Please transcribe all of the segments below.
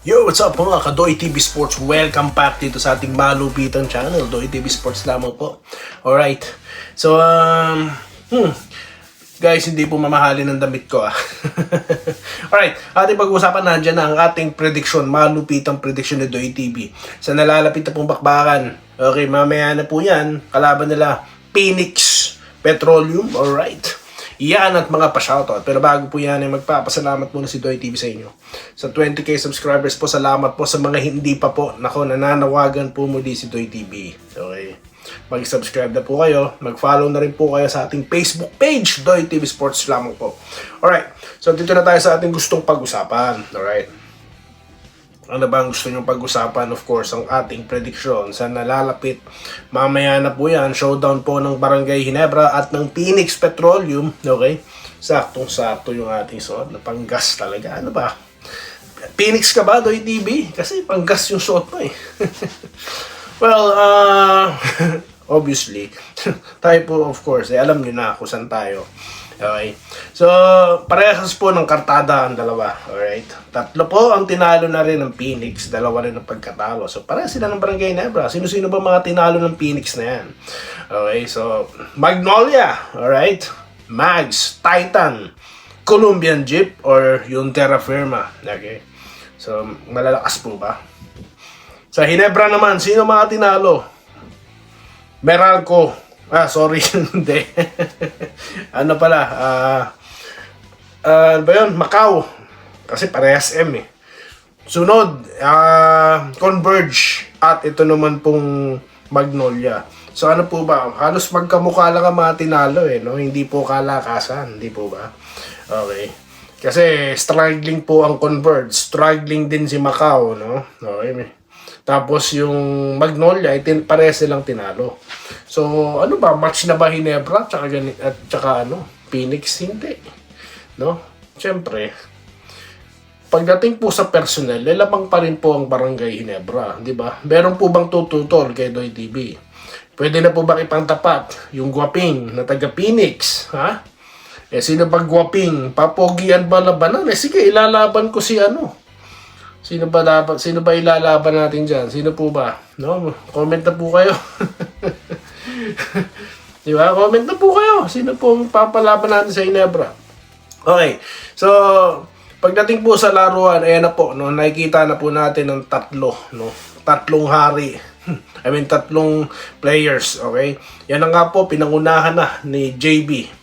Yo, what's up mga ka-Doy TV Sports? Welcome back dito sa ating malupitan channel, Doy TV Sports lamang po. Alright, so guys, hindi po mamahalin ng damit ko Alright, ating pag-uusapan nandiyan na ang ating prediction, malupitang prediction ni Doy TV sa nalalapit na pong bakbakan. Okay, mamaya na po yan, kalaban nila Phoenix Petroleum. Alright, yan at mga pa-shoutout. Pero bago po yan, magpapasalamat muna si Doy TV sa inyo. Sa 20k subscribers po, salamat po. Sa mga hindi pa po, nananawagan po muli si Doy TV. Okay, mag-subscribe na po kayo. Mag-follow na rin po kayo sa ating Facebook page, Doy TV Sports lamang po. Alright, so dito na tayo sa ating gustong pag-usapan. Alright, ano ba ang gusto nyong pag-usapan? Of course, ang ating prediction sa nalalapit. Mamaya na po yan. Showdown po ng Barangay Ginebra at ng Phoenix Petroleum. Okay? Saktong-sakto yung ating suot. Na panggas talaga. Ano ba? Phoenix ka ba, Doy TV? Kasi panggas yung suot mo eh. Well, obviously, tayo po of course, alam nyo na kung saan tayo. Okay. So, parehas po ng kartada ang dalawa. Alright. Tatlo po ang tinalo na rin ng Phoenix. Dalawa rin ang pagkatalo. So, parehas sila ng Barangay Ginebra. Sino-sino ba mga tinalo ng Phoenix na yan? Okay. So, Magnolia. Alright. Mags. Titan. Colombian Jeep. Or yung Terra Firma. Okay. So, malalakas po ba? Sa Ginebra naman, sino mga tinalo? Meralco. Sorry, hindi. Ano pala, ano ba yun? Macau. Kasi parehas M eh. Sunod, Converge. At ito naman pong Magnolia. So ano po ba? Halos magkamukha lang ang mga tinalo eh, no? Hindi po kalakasan, hindi po ba? Okay. Kasi struggling po ang Converge. Struggling din si Macau, no? Okay. Tapos yung Magnolia, parehas silang tinalo. So, ano ba? Match na ba Ginebra? Tsaka Phoenix? Hindi. No? Siyempre, pagdating po sa personnel, lamang pa rin po ang Barangay Ginebra. Di ba? Meron po bang tututol kay Doy TV? Pwede na po ba ipangtapat yung gwaping na taga Phoenix? Ha? Sino ba gwaping? Papogian ba labanan? Sige, ilalaban ko si Sino ba ilalaban natin dyan? Sino po ba? No? Comment na po kayo. Di ba? Comment na po kayo. Sino po papalaban natin sa Ginebra? Okay. So, pagdating po sa laruan, ayan na po, no? Nakikita na po natin ng tatlo, no? Tatlong hari. Tatlong players, okay? Yan na nga po, pinangunahan na ni JB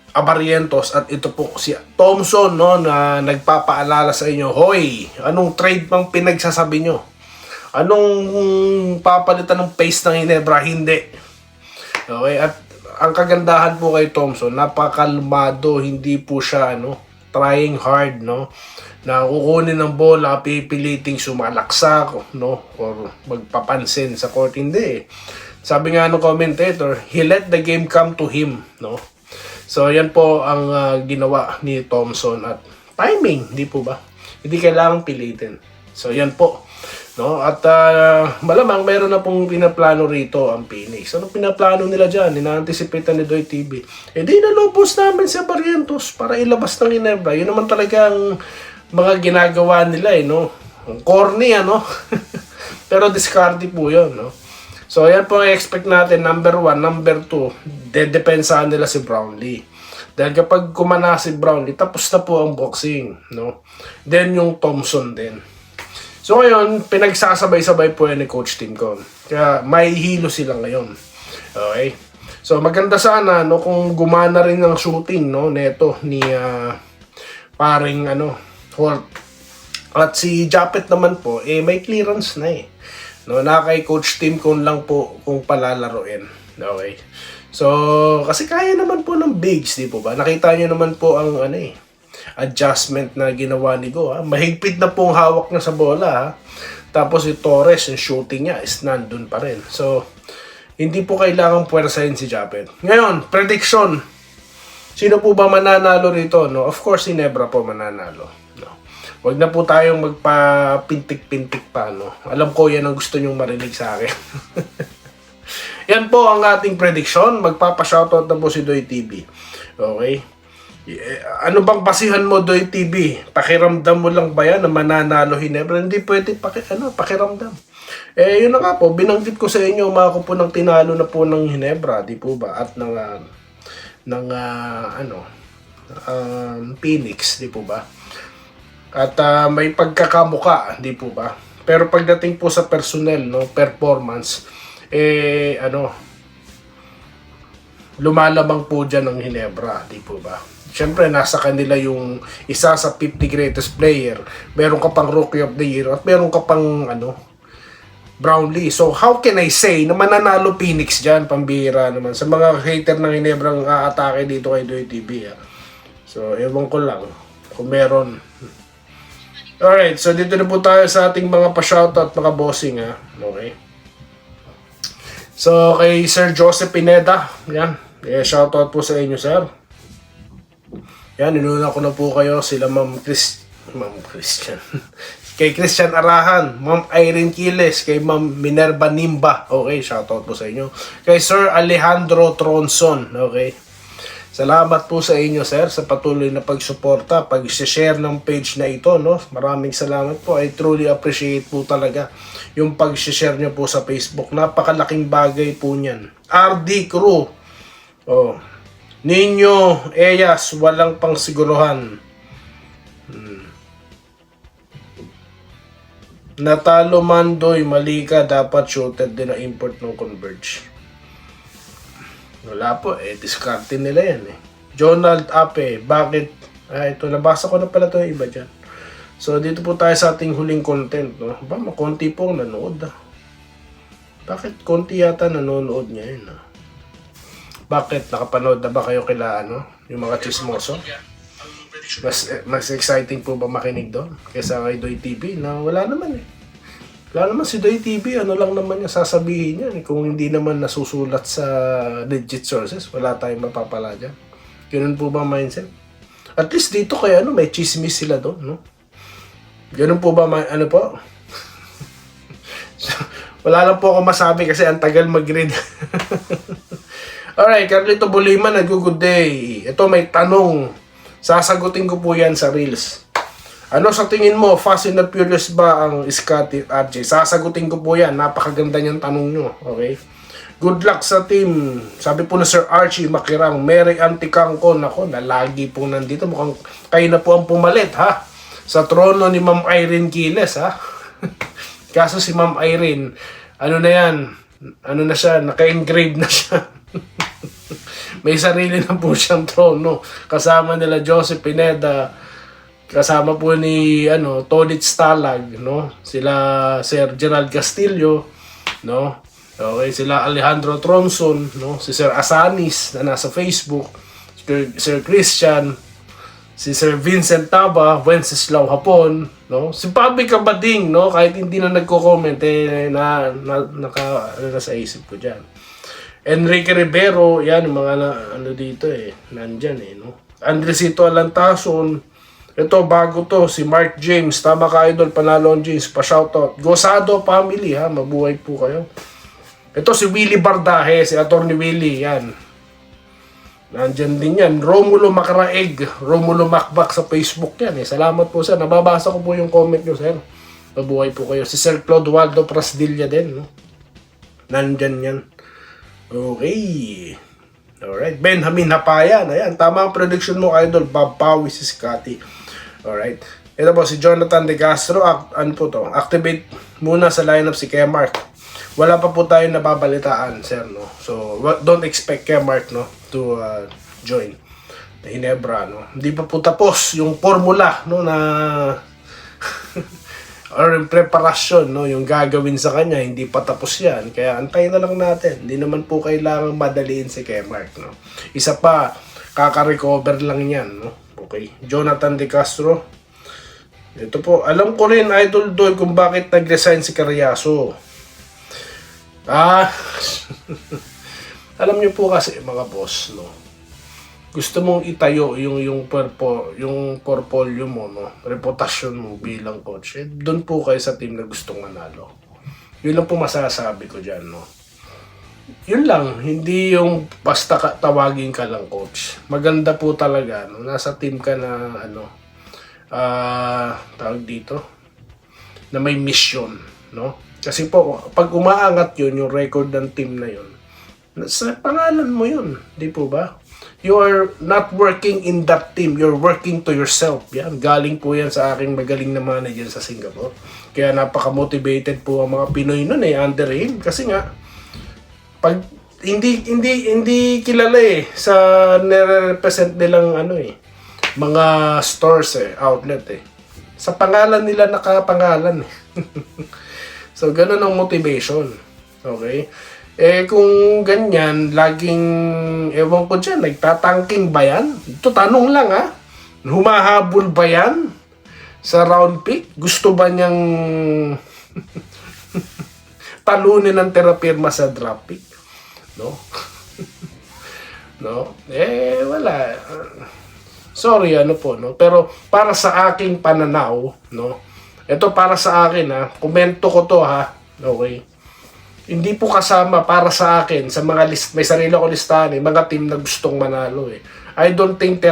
Abarrientos at ito po si Thompson, no, na nagpapaalala sa inyo, hoy, anong trade bang pinagsasabi nyo? Anong papalitan ng pace ng Ginebra? Hindi. Okay, at ang kagandahan po kay Thompson, napakalmado, hindi po siya trying hard, no, na kukunin ng bola, pipiliting sumalaksak, no, or magpapansin sa court. Hindi. Sabi nga ng commentator, he let the game come to him, no. So, yan po ang ginawa ni Thompson at timing, di po ba? Hindi kailangang pilitin. So, yan po. No? At malamang meron na pong pinaplano rito ang Phoenix. Ano pinaplano nila dyan? Ina-anticipate ni Doy TV. Di nalubos namin si Barrientos para ilabas ng Ginebra. Yun naman talaga ang mga ginagawa nila no? Ang corny, Pero discarded po yun, no? So, yan po ang expect natin. Number 1, number 2, dedepensahan nila si Brownlee. Dahil kapag kumana si Brownlee, tapos na po ang boxing, no? Then, yung Thompson din. So, ngayon, pinagsasabay-sabay po yan ni Coach Tim Con. Kaya, may hilo sila ngayon. Okay? So, maganda sana, kung gumana rin ang shooting, neto, ni paring, Holt. At si Japet naman po, may clearance na no, na kay Coach Tim Con lang po kung palalaruin. Okay. So, kasi kaya naman po ng bigs, di po ba? Nakita niyo naman po ang adjustment na ginawa ni Go. Mahigpit na pong hawak niya sa bola. Tapos si Torres, yung shooting niya is nandun pa rin. So, hindi po kailangang puwersahin si Japet. Ngayon, prediction. Sino po ba mananalo rito? No? Of course, si Ginebra po mananalo. Huwag na po tayong magpa-pintik-pintik pa, Alam ko yan ang gusto nyong marinig sa akin. Yan po ang ating prediction. Magpapa-shoutout na po si Doy TV. Okay? Ano bang basihan mo, Doy TV? Pakiramdam mo lang ba yan na mananalo Hinebra? Hindi pwede pakiramdam. Yun na nga po, binanggit ko sa inyo, umako po ng tinalo na po ng Hinebra, di po ba? At Phoenix, di po ba? At may pagkakamuka, di po ba? Pero pagdating po sa personnel, no, performance, lumalamang po dyan ng Hinebra, di po ba? Siyempre, nasa kanila yung isa sa 50 greatest player. Meron ka pang Rookie of the Year at meron ka pang Brownlee. So, how can I say na mananalo Phoenix dyan? Pambihira naman. Sa mga hater ng Hinebra ang aatake dito kay Doy TV. So, ewan ko lang kung meron. Alright, so dito na po tayo sa ating mga pa-shoutout, mga bossing. Okay. So, kay Sir Joseph Pineda. Yan. Shoutout po sa inyo, sir. Yan, inuna ko na po kayo. Sila Ma'am Christian. Kay Christian Arahan, Ma'am Irene Quiles, kay Ma'am Minerva Nimba. Okay, shoutout po sa inyo. Kay Sir Alejandro Tronson. Okay. Salamat po sa inyo, sir, sa patuloy na pagsuporta, pag-share ng page na ito, no? Maraming salamat po. I truly appreciate po talaga yung pag-share nyo po sa Facebook. Napakalaking bagay po niyan. RD Crew. Ninyo Eyas, walang pang siguruhan. Natalo man, Doy, mali ka, dapat shooter din na import ng Converge. Wala po, discarte nila yan Jonald Ape, bakit? Ito, nabasa ko na pala ito yung iba dyan. So, dito po tayo sa ating huling content, no? Makonti po ang nanood, Bakit konti yata nanonood niya yun, Bakit? Nakapanood na ba kayo kila, yung mga chismoso? Mas exciting po ba makinig doon kaysa kay Doy TV na wala naman Wala naman si Doy TV, ano lang naman yung sasabihin niya. Kung hindi naman nasusulat sa legit sources, wala tayong mapapala dyan. Ganun po ba mindset? At least dito kaya may chismis sila doon, no? Ganun po ba, po? Wala lang po ako masabi kasi ang tagal mag-read. Alright, Carlito Buliman, good day. Ito may tanong. Sasagutin ko po yan sa Reels. Ano sa tingin mo, Fast and the Furious ba ang Scotty RJ? Sasagutin ko po yan. Napakaganda niyang tanong nyo. Okay? Good luck sa team. Sabi po na Sir Archie Makirang, Mary Anticangco. Nako, nalagi po nandito. Mukhang kayo na po ang pumalit, ha? Sa trono ni Ma'am Irene Quiles, ha? Kaso si Ma'am Irene, ano na yan? Ano na siya? Naka-engrave na siya. May sarili na po siyang trono. Kasama nila Joseph Pineda. Kasama po ni Tonit Stalag, no? Sila Sir Gerald Castillo, no? Okay, sila Alejandro Tronson, no? Si Sir Asanis na nasa Facebook, Sir Christian, si Sir Vincent Taba, Wenceslao Hapon, no? Si Pabi Kabading, no? Kahit hindi na nagko-comment nasa isip ko diyan. Enrique Rivero, yan mga dito nandyan no? Andresito Alantason. Ito, bago to, si Mark James. Tama ka, idol, Panalon James. Pa-shoutout. Gosado family, ha? Mabuhay po kayo. Ito, si Willie Bardahe, si Atty. Willie, yan. Nandyan din yan. Romulo Macraeg, Romulo Macbak sa Facebook yan. Salamat po, sir. Nababasa ko po yung comment nyo, sir. Mabuhay po kayo. Si Sir Claude Waldo Prasdilla din, no? Nandyan yan. Okay. Alright. Benjamin Hapayan. Ayan, tama ang prediction mo, idol. Bob Pawi, si Scotty. Alright. Ito po, si Jonathan De Castro. Activate muna sa lineup si Kmark. Wala pa po tayo nababalitaan, sir, no? So, don't expect Kmark, no, to join the Hinebra, no? Hindi pa po tapos yung formula, no, na or yung preparasyon, no, yung gagawin sa kanya, hindi pa tapos yan. Kaya antayin na lang natin. Hindi naman po kailangang madaliin si Kmark, no? Isa pa, kaka-recover lang yan, no? Okay. Jonathan De Castro. Ito po, alam ko rin, Idol Doy, kung bakit nag-resign si Carriazo. Alam niyo po kasi, mga boss, no? Gusto mong itayo yung portfolio mo, no? Reputasyon mo bilang coach. Doon po kayo sa team na gustong manalo. Yun lang po masasabi ko diyan, no? yun lang, hindi yung basta tawagin ka lang coach. Maganda po talaga, no? Nasa team ka na, tawag dito, na may mission, no? Kasi po, pag umaangat yun, yung record ng team na yun, sa pangalan mo yun, di po ba? You are not working in that team, you're working to yourself. Yan, galing po yan sa aking magaling na manager sa Singapore. Kaya napaka-motivated po ang mga Pinoy nun under him. Kasi nga, pag hindi kilala sa nire-represent nilang mga stores outlet sa pangalan nila nakapangalan so ganun ang motivation. Okay, kung ganyan laging ewan ko dyan, nagtatangking ba yan? Ito tanong lang humahabol ba yan sa round pick? Gusto ba niyang talunin ng terapirma sa draft pick? No? No? Wala. Sorry, no? Pero para sa aking pananaw, no? Ito para sa akin, komento ko to, okay? Hindi po kasama para sa akin, sa mga list, may sarili ko listahan, mga team na gustong manalo, I don't think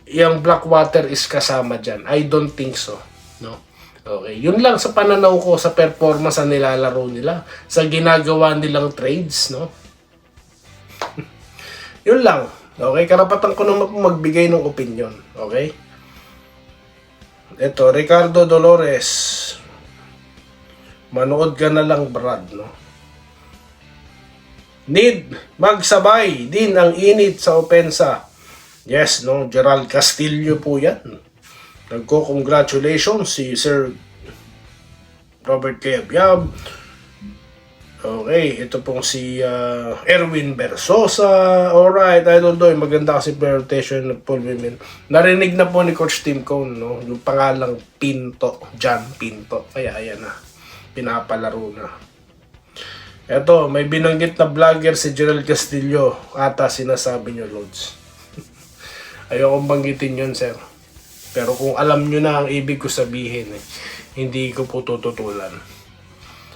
yung Blackwater is kasama dyan. I don't think so, no? Okay, yun lang sa pananaw ko sa performance na nilalaro nila, sa ginagawa nilang trades, no? Yun lang. Okay, karapatan ko naman magbigay ng opinion, okay? Ito, Ricardo Dolores. Manood ka na lang, Brad, no? Need magsabay din ang init sa opensa. Yes, no? Gerald Castillo po yan. Nagko-congratulations si Sir Robert Kebyab. Okay, ito pong si Erwin Bersosa. Alright, I don't know. Maganda kasi presentation ng Paul Women. Narinig na po ni Coach Tim Cone, no? Yung pangalang Pinto. John Pinto. Kaya ayan na. Pinapalaro na. Ito, may binanggit na vlogger si Gerald Castillo. Ata sinasabi nyo, Lods. Ayokong banggitin yun, sir. Pero kung alam nyo na ang ibig ko sabihin, hindi ko po tututulan.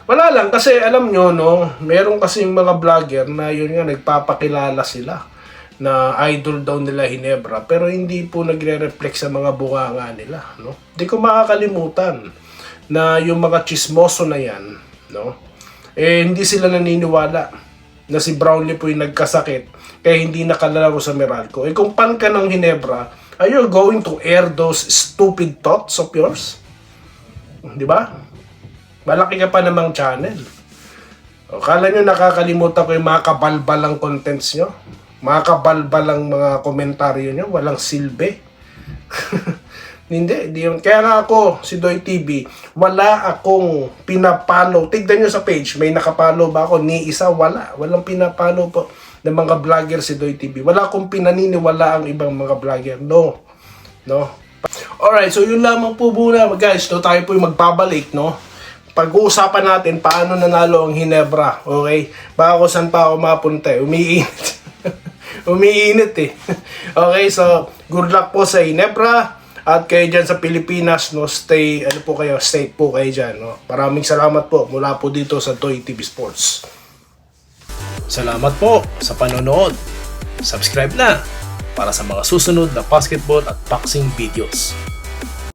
Wala lang, kasi alam nyo, no, meron kasing mga vlogger na yun nga, nagpapakilala sila na idol daw nila Ginebra, pero hindi po nagre-reflect sa mga bunganga nila, no. Hindi ko makakalimutan na yung mga chismoso na yan, no, hindi sila naniniwala na si Brownlee po yung nagkasakit, kaya hindi nakalalaro sa Meralco. Kung pan ka ng Ginebra, are you going to air those stupid thoughts of yours? Di ba? Malaki ka pa namang channel. O, kala nyo nakakalimutan ko yung mga kabalbalang contents nyo? Mga kabalbalang mga komentaryo nyo? Walang silbi? Hindi yun. Kaya nga ako, si Doy TV, wala akong pinapalo. Tignan nyo sa page, may nakapalo ba ako? Ni isa, wala. Walang pinapalo po ng mga vlogger si Doy TV. Wala akong pinaniniwala ang ibang mga vlogger. No. Alright, so yun lamang po muna, guys. No, tayo po yung magbabalik, no? Pag-uusapan natin paano nanalo ang Ginebra, okay? Baka kung saan pa ako mapunta, umiinit. Umiinit Okay, so good luck po sa Ginebra. At kayo dyan sa Pilipinas, no, stay safe po kayo dyan, no? Maraming salamat po mula po dito sa Toy TV Sports. Salamat po sa panonood. Subscribe na para sa mga susunod na basketball at boxing videos.